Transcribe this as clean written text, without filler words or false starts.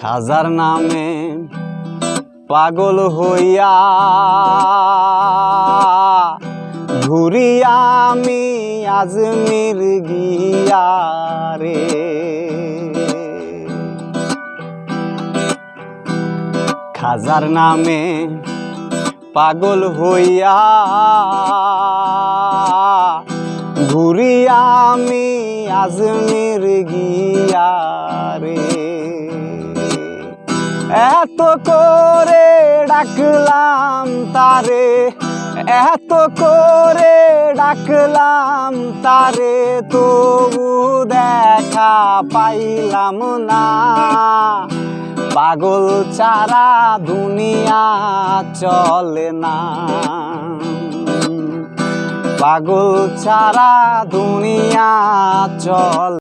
খাজার নামে পাগল হইয়া ঘুরি আমি আজমির গিয়া রে। খাজার নামে পাগল হইয়া ঘুরি আমি আজমির গিয়া রে। এত করে ডাকলাম তারে, এত করে ডাকলাম তারে, তবু দেখা পাইলাম না। পাগল ছাড়া দুনিয়া চলে না, পাগল ছাড়া দুনিয়া চলে।